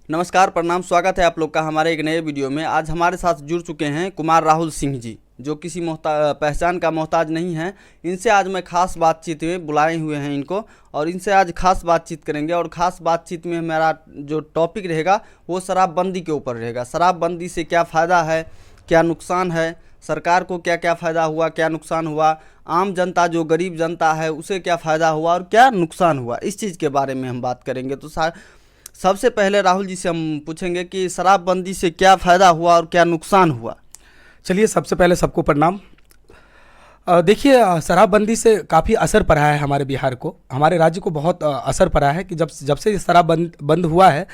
नमस्कार, प्रणाम, स्वागत है आप लोग का हमारे एक नए वीडियो में। आज हमारे साथ जुड़ चुके हैं कुमार राहुल सिंह जी, जो किसी पहचान का मोहताज नहीं है। इनसे आज मैं खास बातचीत में बुलाए हुए हैं इनको, और इनसे आज खास बातचीत करेंगे। और ख़ास बातचीत में मेरा जो टॉपिक रहेगा वो शराबबंदी के ऊपर रहेगा। शराबबंदी से क्या फ़ायदा है, क्या नुकसान है, सरकार को क्या क्या फ़ायदा हुआ, क्या नुकसान हुआ, आम जनता जो गरीब जनता है उसे क्या फ़ायदा हुआ और क्या नुकसान हुआ, इस चीज़ के बारे में हम बात करेंगे। तो सबसे पहले राहुल जी से हम पूछेंगे कि शराबबंदी से क्या फ़ायदा हुआ और क्या नुकसान हुआ। चलिए, सबसे पहले सबको प्रणाम। देखिए, शराबबंदी से काफ़ी असर पड़ा है हमारे बिहार को, हमारे राज्य को बहुत असर पड़ा है कि जब से शराब बंद हुआ है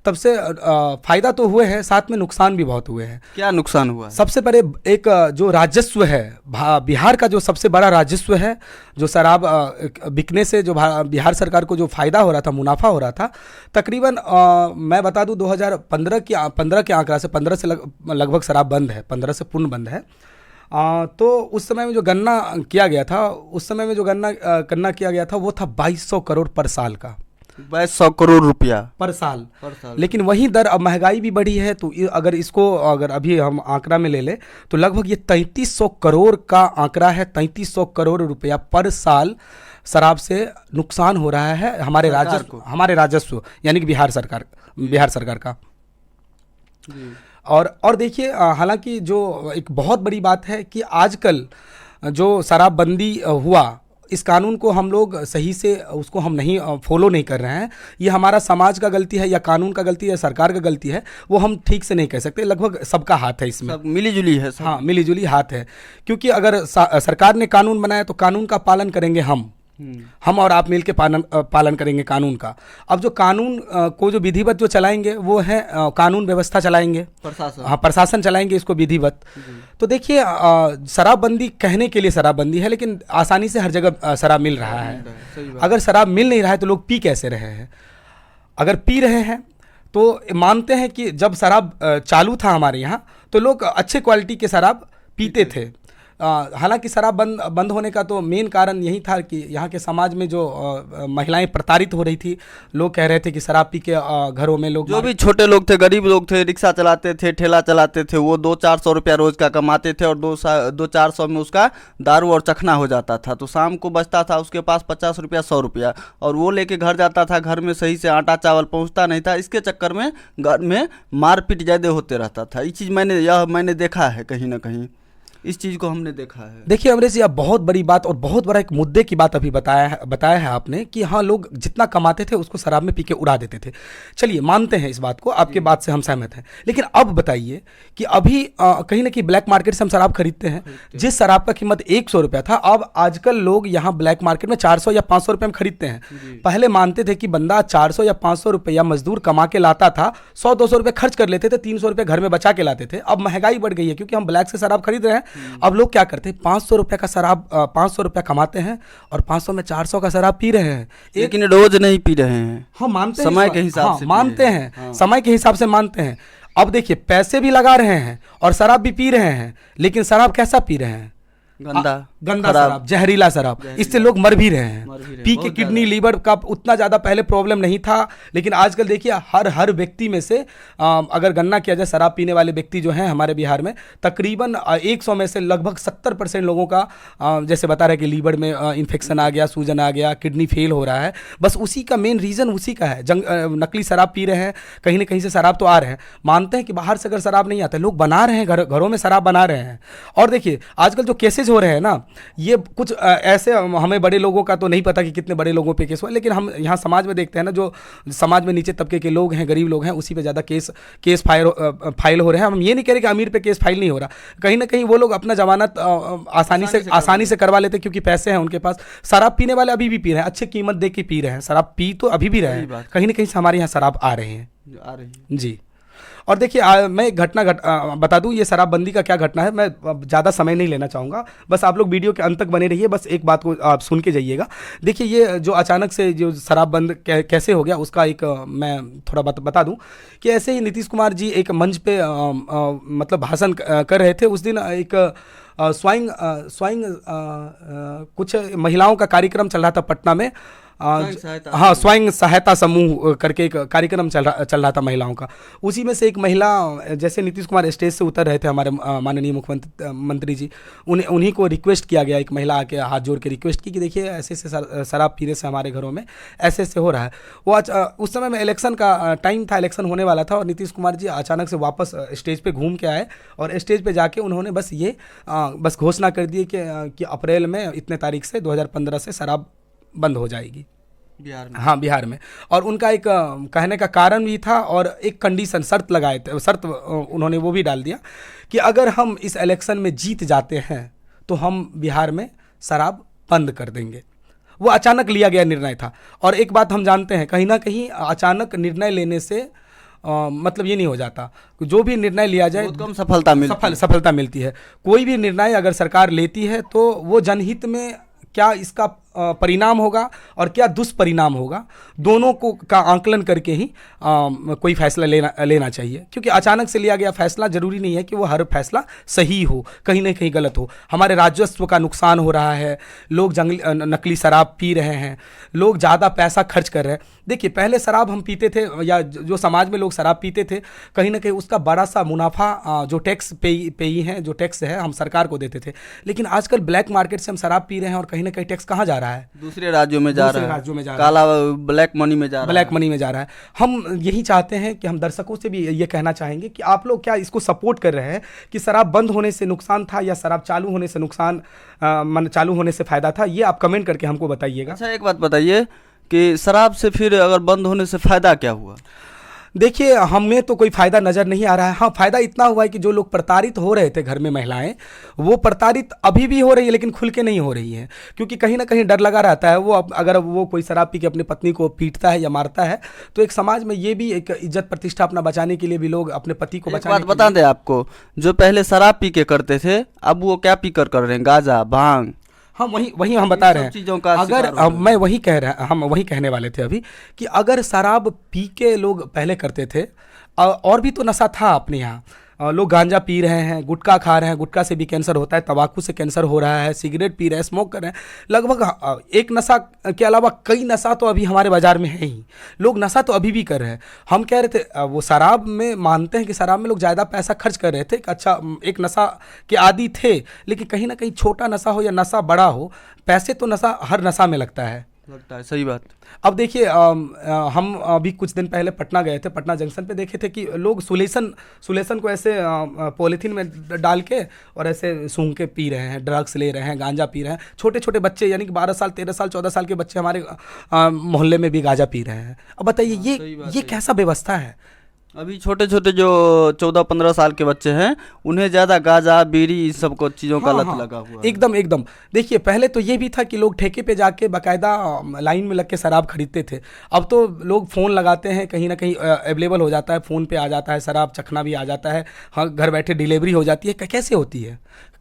तब से फ़ायदा तो हुए हैं, साथ में नुकसान भी बहुत हुए हैं। क्या नुकसान हुआ है? सबसे पहले एक जो राजस्व है, बिहार का जो सबसे बड़ा राजस्व है, जो शराब बिकने से जो बिहार सरकार को जो फ़ायदा हो रहा था, मुनाफा हो रहा था, तकरीबन मैं बता दूं 2015 के आंकड़ा से 15 से लगभग शराब बंद है, 15 से पूर्ण बंद है। तो उस समय में जो गन्ना किया गया था, गन्ना किया गया था वो था 2200 करोड़ पर साल का। 2200 करोड़ रुपया पर साल। लेकिन वही दर, अब महंगाई भी बढ़ी है, तो अगर अभी हम आंकड़ा में ले ले तो लगभग ये 3300 करोड़ का आंकड़ा है। 3300 करोड़ रुपया पर साल शराब से नुकसान हो रहा है हमारे राजस्व यानी कि बिहार सरकार का। और देखिए, हालांकि जो एक बहुत बड़ी बात है कि आजकल जो शराबबंदी हुआ, इस कानून को हम लोग सही से उसको हम नहीं फॉलो नहीं कर रहे हैं। ये हमारा समाज का गलती है या कानून का गलती है या सरकार का गलती है, वो हम ठीक से नहीं कह सकते। लगभग सबका हाथ है इसमें, सब मिलीजुली है सब। हाँ, मिलीजुली हाथ है। क्योंकि अगर सरकार ने कानून बनाया तो कानून का पालन करेंगे हम और आप मिलकर पालन करेंगे कानून का। अब जो कानून को जो विधिवत जो चलाएंगे वो है कानून व्यवस्था चलाएंगे, प्रशासन चलाएंगे इसको विधिवत। तो देखिए, शराबबंदी कहने के लिए शराबबंदी है, लेकिन आसानी से हर जगह शराब मिल रहा है। अगर शराब मिल नहीं रहा है तो लोग पी कैसे रहे हैं? अगर पी रहे हैं तो मानते हैं कि जब शराब चालू था हमारे यहाँ तो लोग अच्छे क्वालिटी के शराब पीते थे। हालांकि शराब बंद होने का तो मेन कारण यही था कि यहाँ के समाज में जो महिलाएं प्रताड़ित हो रही थी। लोग कह रहे थे कि शराब पी के घरों में लोग, जो भी छोटे लोग थे, गरीब लोग थे, रिक्शा चलाते थे, ठेला चलाते थे, वो 200-400 रुपया रोज का कमाते थे और 200-400 में उसका दारू और चखना हो जाता था। तो शाम को बचता था उसके पास 50 रुपया 100 रुपया, और वो लेके घर जाता था। घर में सही से आटा चावल पहुँचता नहीं था, इसके चक्कर में घर में मारपीट ज़्यादा होते रहता था। ये चीज़ मैंने देखा है, कहीं ना कहीं इस चीज़ को हमने देखा है। देखिए अमरीश जी, आप बहुत बड़ी बात और बहुत बड़ा एक मुद्दे की बात अभी बताया है आपने कि हाँ, लोग जितना कमाते थे उसको शराब में पी के उड़ा देते थे। चलिए, मानते हैं इस बात को, आपके बात से हम सहमत हैं। लेकिन अब बताइए कि अभी कहीं ना कहीं ब्लैक मार्केट से हम शराब खरीदते हैं। जिस शराब का कीमत 100 रुपया था, अब आजकल लोग यहाँ ब्लैक मार्केट में 400 या 500 रुपये में खरीदते हैं। पहले मानते थे कि बंदा 400 या 500 रुपया मजदूर कमा के लाता था, 100-200 रुपये खर्च कर लेते थे, 300 रुपये घर में बचा के लाते थे। अब महंगाई बढ़ गई है क्योंकि हम ब्लैक से शराब खरीद रहे हैं। अब लोग क्या करते हैं, 500 रुपये का शराब 500 रुपया कमाते हैं और 500 में 400 का शराब पी रहे हैं। लेकिन रोज नहीं पी रहे हैं, हम मानते हैं समय के हिसाब से मानते हैं, समय के हिसाब से मानते हैं। अब देखिए, पैसे भी लगा रहे हैं और शराब भी पी रहे हैं, लेकिन शराब कैसा पी रहे हैं? गंदा शराब, जहरीला शराब। इससे लोग मर भी रहे हैं। पी के किडनी लीवर का उतना ज़्यादा पहले प्रॉब्लम नहीं था, लेकिन आजकल देखिए हर व्यक्ति में से अगर गन्ना किया जाए, शराब पीने वाले व्यक्ति जो हैं हमारे बिहार में, तकरीबन 100 में से लगभग 70% लोगों का जैसे बता रहे कि लीवर में इन्फेक्शन आ गया, सूजन आ गया, किडनी फेल हो रहा है। बस उसी का मेन रीज़न उसी का है। नकली शराब पी रहे हैं, कहीं ना कहीं से शराब तो आ रहे हैं। मानते हैं कि बाहर से अगर शराब नहीं आता, लोग बना रहे हैं, घरों में शराब बना रहे हैं। और देखिए, आजकल जो केसेज हो रहे हैं ना, ये कुछ ऐसे, हमें बड़े लोगों का तो नहीं पता कि कितने बड़े लोगों पे केस हुआ, लेकिन हम यहाँ समाज में देखते हैं ना, जो समाज में नीचे तबके के लोग हैं, गरीब लोग हैं, उसी पे ज़्यादा केस फाइल हो रहे हैं। हम ये नहीं कह रहे कि अमीर पे केस फाइल नहीं हो रहा, कहीं ना कहीं वो लोग अपना जमानत आसानी से करवा लेते हैं क्योंकि पैसे हैं उनके पास। शराब पीने वाले अभी भी पी रहे हैं, अच्छे कीमत दे के पी रहे हैं, शराब पी तो अभी भी रहे हैं, कहीं ना कहीं से हमारे यहाँ शराब आ रहे हैं जी। और देखिए, मैं एक घटना बता दूं, ये शराबबंदी का क्या घटना है। मैं ज़्यादा समय नहीं लेना चाहूँगा, बस आप लोग वीडियो के अंत तक बने रहिए, बस एक बात को आप सुन के जाइएगा। देखिए, ये जो अचानक से जो शराब बंद कैसे हो गया, उसका एक मैं थोड़ा बता दूं कि ऐसे ही नीतीश कुमार जी एक मंच पे मतलब भाषण कर रहे थे। उस दिन एक कुछ महिलाओं का कार्यक्रम चल रहा था पटना में। हाँ, स्वयं सहायता समूह करके एक कार्यक्रम चल रहा था महिलाओं का। उसी में से एक महिला, जैसे नीतीश कुमार स्टेज से उतर रहे थे हमारे माननीय मुख्यमंत्री जी, उन्हीं को रिक्वेस्ट किया गया, एक महिला आके हाथ जोड़ के रिक्वेस्ट की कि देखिए ऐसे ऐसे शराब पीने से हमारे घरों में ऐसे ऐसे हो रहा है। वो उस समय में इलेक्शन का टाइम था, इलेक्शन होने वाला था, और नीतीश कुमार जी अचानक से वापस स्टेज पे घूम के आए और स्टेज पे जाके उन्होंने बस घोषणा कर दी कि अप्रैल में इतने तारीख से 2015 से शराब बंद हो जाएगी बिहार में। हाँ, बिहार में। और उनका एक कहने का कारण भी था और एक कंडीशन, शर्त लगाए थे, शर्त उन्होंने वो भी डाल दिया कि अगर हम इस इलेक्शन में जीत जाते हैं तो हम बिहार में शराब बंद कर देंगे। वो अचानक लिया गया निर्णय था। और एक बात हम जानते हैं, कहीं ना कहीं अचानक निर्णय लेने से मतलब ये नहीं हो जाता, जो भी निर्णय लिया जाए बहुत कम सफलता मिलती है। कोई भी निर्णय अगर सरकार लेती है तो वो जनहित में क्या इसका परिणाम होगा और क्या दुष्परिणाम होगा, दोनों को का आंकलन करके ही कोई फैसला लेना चाहिए। क्योंकि अचानक से लिया गया फैसला जरूरी नहीं है कि वो हर फैसला सही हो, कहीं ना कहीं गलत हो। हमारे राजस्व का नुकसान हो रहा है, लोग नकली शराब पी रहे हैं, लोग ज़्यादा पैसा खर्च कर रहे हैं। देखिए, पहले शराब हम पीते थे, या जो समाज में लोग शराब पीते थे, कहीं ना कहीं उसका बड़ा सा मुनाफा जो टैक्स पेई हैं, जो टैक्स है हम सरकार को देते थे। लेकिन आजकल ब्लैक मार्केट से हम शराब पी रहे हैं और कहीं ना कहीं टैक्स कहाँ जा रहा है? दूसरे राज्यों में जा रहा है, काला ब्लैक मनी में जा रहा है। हम यही चाहते हैं कि हम दर्शकों से भी ये कहना चाहेंगे कि आप लोग क्या इसको सपोर्ट कर रहे हैं कि शराब बंद होने से नुकसान था या शराब चालू होने से चालू होने से फायदा था? ये आप कमेंट करके हमको बताइएगा। अच्छा, एक बात बताइए कि शराब से फिर अगर बंद होने से फायदा क्या हुआ? देखिए, हमें तो कोई फ़ायदा नज़र नहीं आ रहा है। हाँ, फ़ायदा इतना हुआ है कि जो लोग प्रताड़ित हो रहे थे घर में महिलाएं, वो प्रताड़ित अभी भी हो रही है, लेकिन खुल के नहीं हो रही है। क्योंकि कहीं ना कहीं डर लगा रहता है। वो अगर वो कोई शराब पी के अपनी पत्नी को पीटता है या मारता है, तो एक समाज में ये भी एक इज्जत प्रतिष्ठा अपना बचाने के लिए भी लोग अपने पति को बचाने। बात बता दें आपको, जो पहले शराब पी के करते थे, अब वो क्या पी कर रहे हैं? गांजा, भांग। हाँ, वही हम बता रहे हैं चीजों का अगर मैं वही कह रहा, हम वही कहने वाले थे अभी कि अगर शराब पी के लोग पहले करते थे, और भी तो नशा था अपने यहाँ। लोग गांजा पी रहे हैं, गुटखा खा रहे हैं, गुटखा से भी कैंसर होता है, तंबाकू से कैंसर हो रहा है, सिगरेट पी रहे हैं, स्मोक कर रहे हैं। लगभग एक नशा के अलावा कई नशा तो अभी हमारे बाजार में है ही। लोग नशा तो अभी भी कर रहे हैं। हम कह रहे थे वो शराब में मानते हैं कि शराब में लोग ज़्यादा पैसा खर्च कर रहे थे, अच्छा एक नशा के आदी थे। लेकिन कहीं ना कहीं छोटा नशा हो या नशा बड़ा हो, पैसे तो हर नशा में लगता है। सही बात। अब देखिए, हम अभी कुछ दिन पहले पटना गए थे, पटना जंक्शन पे देखे थे कि लोग सुलेसन को ऐसे पॉलीथीन में डाल के और ऐसे सूंघ के पी रहे हैं, ड्रग्स ले रहे हैं, गांजा पी रहे हैं। छोटे छोटे बच्चे, यानी कि 12 साल 13 साल 14 साल के बच्चे हमारे मोहल्ले में भी गांजा पी रहे हैं। अब बताइए, ये कैसा व्यवस्था है? अभी छोटे छोटे जो 14-15 साल के बच्चे हैं, उन्हें ज़्यादा गांजा, बीड़ी, इस सब को चीज़ों का लत लगा हुआ है। एकदम। देखिए, पहले तो ये भी था कि लोग ठेके पे जाके बाकायदा लाइन में लग के शराब खरीदते थे। अब तो लोग फ़ोन लगाते हैं, कहीं ना कहीं अवेलेबल हो जाता है, फ़ोन पे आ जाता है, शराब चखना भी आ जाता है। हाँ, घर बैठे डिलीवरी हो जाती है। कैसे होती है?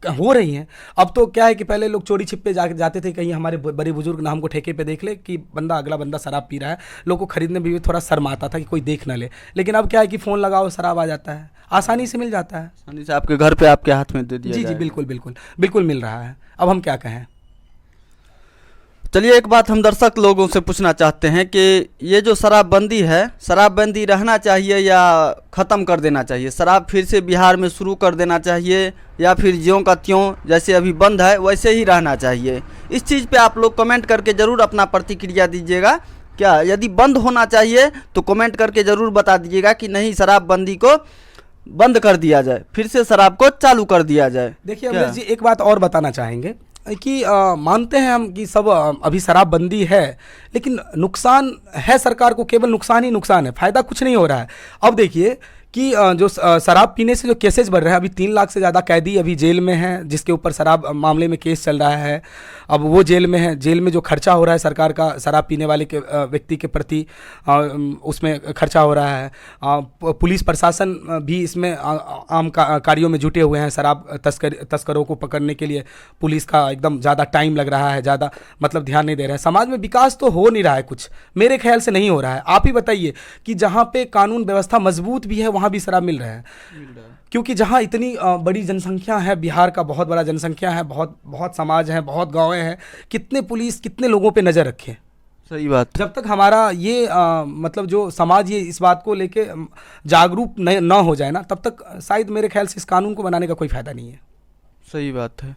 हो रही हैं। अब तो क्या है कि पहले लोग चोरी छिपे जाते थे, कहीं हमारे बड़े बुजुर्ग ना हमको ठेके पे देख ले कि अगला बंदा शराब पी रहा है। लोगों को खरीदने में भी थोड़ा शर्म आता था कि कोई देख ना ले। लेकिन अब क्या है कि फ़ोन लगाओ, शराब आ जाता है, आसानी से मिल जाता है, आसानी से आपके घर पे, आपके हाथ में दे दिया जी, बिल्कुल मिल रहा है। अब हम क्या कहें। चलिए, एक बात हम दर्शक लोगों से पूछना चाहते हैं कि ये जो शराबबंदी है, शराबबंदी रहना चाहिए या ख़त्म कर देना चाहिए? शराब फिर से बिहार में शुरू कर देना चाहिए या फिर ज्यों का त्यों जैसे अभी बंद है वैसे ही रहना चाहिए? इस चीज़ पे आप लोग कमेंट करके ज़रूर अपना प्रतिक्रिया दीजिएगा। क्या यदि बंद होना चाहिए तो कमेंट करके ज़रूर बता दीजिएगा कि नहीं, शराबबंदी को बंद कर दिया जाए, फिर से शराब को चालू कर दिया जाए। देखिए अमरेश जी, एक बात और बताना चाहेंगे कि मानते हैं हम कि सब अभी शराबबंदी है, लेकिन नुकसान है सरकार को, केवल नुकसान ही नुकसान है, फ़ायदा कुछ नहीं हो रहा है। अब देखिए कि जो शराब पीने से जो केसेस बढ़ रहे हैं, अभी 3 लाख से ज़्यादा कैदी अभी जेल में हैं, जिसके ऊपर शराब मामले में केस चल रहा है। अब वो जेल में है, जेल में जो खर्चा हो रहा है सरकार का शराब पीने वाले के व्यक्ति के प्रति, उसमें खर्चा हो रहा है। पुलिस प्रशासन भी इसमें आम कार्यों में जुटे हुए हैं। शराब तस्करों को पकड़ने के लिए पुलिस का एकदम ज़्यादा टाइम लग रहा है, ज़्यादा मतलब ध्यान नहीं दे रहे हैं। समाज में विकास तो हो नहीं रहा है, कुछ मेरे ख्याल से नहीं हो रहा है। आप ही बताइए कि जहाँ पे कानून व्यवस्था मजबूत भी है वहाँ भी शराब मिल रहा है। क्योंकि जहाँ इतनी बड़ी जनसंख्या है, बिहार का बहुत बड़ा जनसंख्या है, बहुत समाज है, बहुत गाँवें हैं, कितने पुलिस कितने लोगों पे नज़र रखे। सही बात। जब तक हमारा ये मतलब जो समाज ये इस बात को लेके जागरूक न हो जाए ना, तब तक शायद मेरे ख्याल से इस कानून को बनाने का कोई फायदा नहीं है। सही बात है।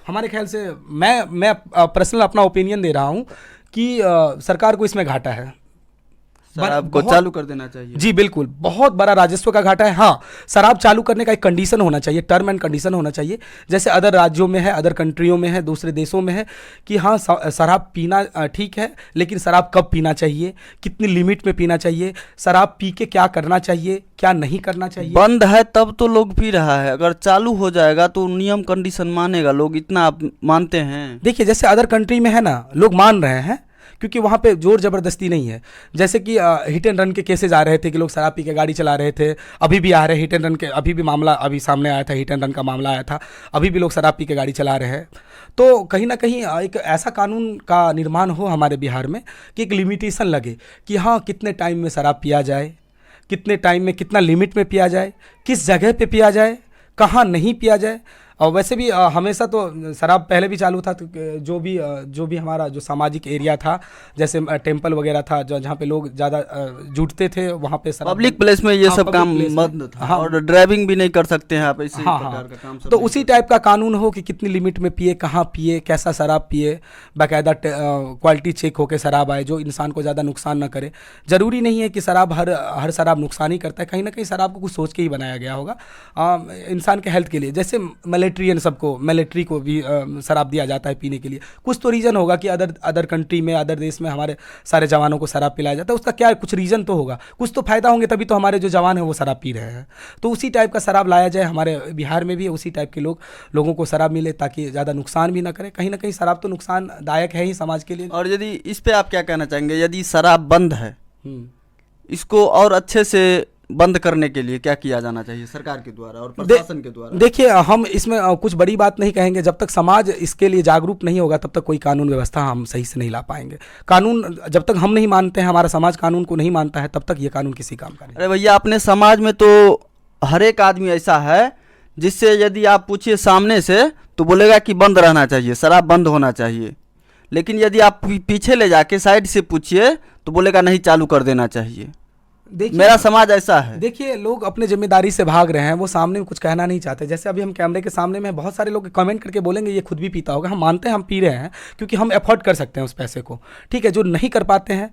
हमारे ख्याल से मैं पर्सनल अपना ओपिनियन दे रहा हूँ कि सरकार को इसमें घाटा है, शराब को चालू कर देना चाहिए। जी बिल्कुल, बहुत बड़ा राजस्व का घाटा है। हाँ, शराब चालू करने का एक कंडीशन होना चाहिए, टर्म एंड कंडीशन होना चाहिए, जैसे अदर राज्यों में है, अदर कंट्रियों में है, दूसरे देशों में है कि हाँ शराब पीना ठीक है, लेकिन शराब कब पीना चाहिए, कितनी लिमिट में पीना चाहिए, शराब पी के क्या करना चाहिए, क्या नहीं करना चाहिए। बंद है तब तो लोग पी रहा है, अगर चालू हो जाएगा तो नियम कंडीशन मानेगा लोग, इतना आप मानते हैं? देखिए जैसे अदर कंट्री में है ना, लोग मान रहे हैं क्योंकि वहाँ पे जोर ज़बरदस्ती नहीं है। जैसे कि हिट एंड रन के केसेज आ रहे थे कि लोग शराब पी के गाड़ी चला रहे थे, अभी भी आ रहे हिट एंड रन के, अभी भी मामला अभी सामने आया था, हिट एंड रन का मामला आया था, अभी भी लोग शराब पी के गाड़ी चला रहे हैं। तो कहीं ना कहीं एक ऐसा कानून का निर्माण हो हमारे बिहार में कि एक लिमिटेशन लगे कि हाँ कितने टाइम में शराब पिया जाए, कितने टाइम में कितना लिमिट में पिया जाए, किस जगह पे पिया जाए, कहाँ नहीं पिया जाए। और वैसे भी हमेशा तो शराब पहले भी चालू था, तो जो भी हमारा जो सामाजिक एरिया था, जैसे टेंपल वगैरह था जहाँ पे लोग ज़्यादा जुटते थे, वहाँ पे पब्लिक प्लेस में ये सब काम बंद था। हाँ, और ड्राइविंग भी नहीं कर सकते हैं आप, इसी प्रकार का काम सब तो उसी टाइप का कानून हो कि कितनी लिमिट में पिए, कहाँ पिए, कैसा शराब पिए, बाकायदा क्वालिटी चेक होकर शराब आए जो इंसान को ज़्यादा नुकसान न करे। ज़रूरी नहीं है कि शराब हर शराब नुकसान ही करता है, कहीं ना कहीं शराब को कुछ सोच के ही बनाया गया होगा इंसान के हेल्थ के लिए। जैसे मिलिट्री को भी शराब दिया जाता है पीने के लिए, कुछ तो रीज़न होगा कि अदर कंट्री में, अदर देश में हमारे सारे जवानों को शराब पिलाया जाता है, उसका क्या कुछ रीज़न तो होगा, कुछ तो फायदा होंगे, तभी तो हमारे जो जवान हैं वो शराब पी रहे हैं। तो उसी टाइप का शराब लाया जाए, हमारे बिहार में भी उसी टाइप के लोगों को शराब मिले ताकि ज़्यादा नुकसान भी ना करे। कहीं ना कहीं शराब तो नुकसानदायक है ही समाज के लिए। और यदि इस पे आप क्या कहना चाहेंगे, यदि शराब बंद है इसको और अच्छे से बंद करने के लिए क्या किया जाना चाहिए सरकार के द्वारा और प्रशासन के द्वारा? देखिए हम इसमें कुछ बड़ी बात नहीं कहेंगे, जब तक समाज इसके लिए जागरूक नहीं होगा तब तक कोई कानून व्यवस्था हम सही से नहीं ला पाएंगे। कानून जब तक हम नहीं मानते हैं, हमारा समाज कानून को नहीं मानता है, तब तक ये कानून किसी काम का नहीं। अरे भैया, अपने समाज में तो हर एक आदमी ऐसा है जिससे यदि आप पूछिए सामने से तो बोलेगा कि बंद रहना चाहिए, शराब बंद होना चाहिए, लेकिन यदि आप पीछे ले जाके साइड से पूछिए तो बोलेगा नहीं, चालू कर देना चाहिए। मेरा समाज ऐसा है। देखिए लोग अपने जिम्मेदारी से भाग रहे हैं, वो सामने में कुछ कहना नहीं चाहते। जैसे अभी हम कैमरे के सामने में बहुत सारे लोग कमेंट करके बोलेंगे ये खुद भी पीता होगा, हम मानते हैं हम पी रहे हैं क्योंकि हम अफोर्ड कर सकते हैं उस पैसे को, ठीक है। जो नहीं कर पाते हैं,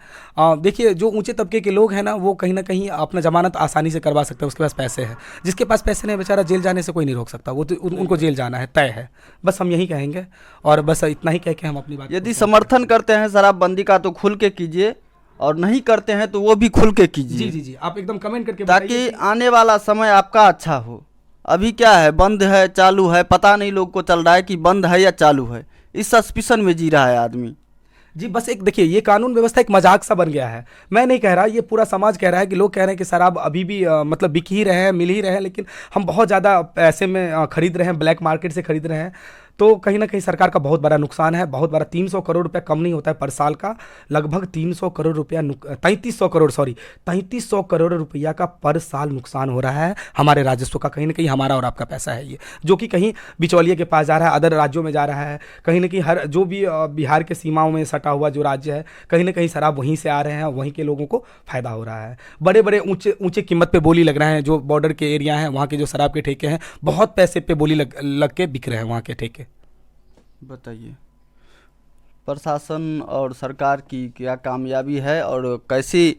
देखिए जो ऊंचे तबके के लोग हैं ना, वो कहीं ना कहीं अपना जमानत आसानी से करवा सकते हैं, उसके पास पैसे है। जिसके पास पैसे नहीं, बेचारा जेल जाने से कोई नहीं रोक सकता, वो तो उनको जेल जाना है, तय है। बस हम यही कहेंगे और बस इतना ही कह के हम अपनी बात। यदि समर्थन करते हैं शराबबंदी का तो खुल के कीजिए, और नहीं करते हैं तो वो भी खुल के कीजिए। जी जी जी, आप एकदम कमेंट करके ताकि आने वाला समय आपका अच्छा हो। अभी क्या है, बंद है चालू है, पता नहीं लोग को चल रहा है कि बंद है या चालू है, इस सस्पिशन में जी रहा है आदमी। जी बस एक देखिए, ये कानून व्यवस्था एक मजाक सा बन गया है। मैं नहीं कह रहा, ये पूरा समाज कह रहा है कि लोग कह रहे हैं कि शराब अभी भी मतलब बिक ही रहे हैं, मिल ही रहे हैं, लेकिन हम बहुत ज़्यादा पैसे में खरीद रहे हैं, ब्लैक मार्केट से खरीद रहे हैं। तो कहीं ना कहीं सरकार का बहुत बड़ा नुकसान है, बहुत बड़ा। 300 करोड़ रुपया कम नहीं होता है पर साल का, लगभग 300 करोड़ रुपया 3300 करोड़ रुपया का पर साल नुकसान हो रहा है हमारे राजस्व का। कहीं ना कहीं हमारा और आपका पैसा है ये, जो कि कहीं बिचौलिए के पास जा रहा है, अदर राज्यों में जा रहा है। कहीं ना कहीं हर जो भी बिहार के सीमाओं में सटा हुआ जो राज्य है, कहीं ना कहीं शराब वहीं से आ रहे हैं, वहीं के लोगों को फायदा हो रहा है। बड़े बड़े ऊंचे कीमत पे बोली लग रहे हैं, जो बॉर्डर के एरिया हैं वहाँ के जो शराब के ठेके हैं, बहुत पैसे पे बोली लग के बिक रहे हैं वहाँ के ठेके। बताइए प्रशासन और सरकार की क्या कामयाबी है और कैसी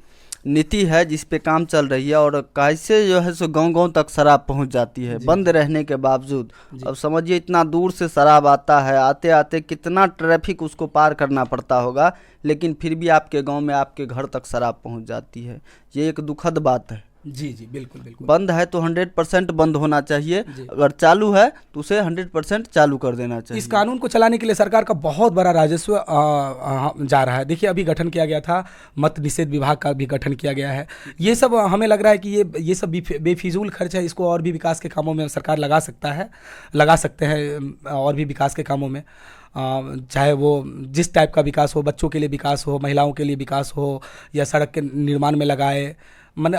नीति है जिस पे काम चल रही है, और कैसे जो है सो गांव-गांव तक शराब पहुंच जाती है बंद रहने के बावजूद। अब समझिए इतना दूर से शराब आता है, आते आते कितना ट्रैफिक उसको पार करना पड़ता होगा, लेकिन फिर भी आपके गांव में आपके घर तक शराब पहुंच जाती है। ये एक दुखद बात है। जी जी बिल्कुल बिल्कुल। बंद है तो 100% बंद होना चाहिए, अगर चालू है तो उसे 100% चालू कर देना चाहिए। इस कानून को चलाने के लिए सरकार का बहुत बड़ा राजस्व जा रहा है। देखिए अभी गठन किया गया था, मत निषेध विभाग का भी गठन किया गया है। ये सब हमें लग रहा है कि ये सब बेफिजूल खर्च है, इसको और भी विकास के कामों में सरकार लगा सकते हैं और भी विकास के कामों में, चाहे वो जिस टाइप का विकास हो, बच्चों के लिए विकास हो, महिलाओं के लिए विकास हो, या सड़क के निर्माण में लगाए, मैंने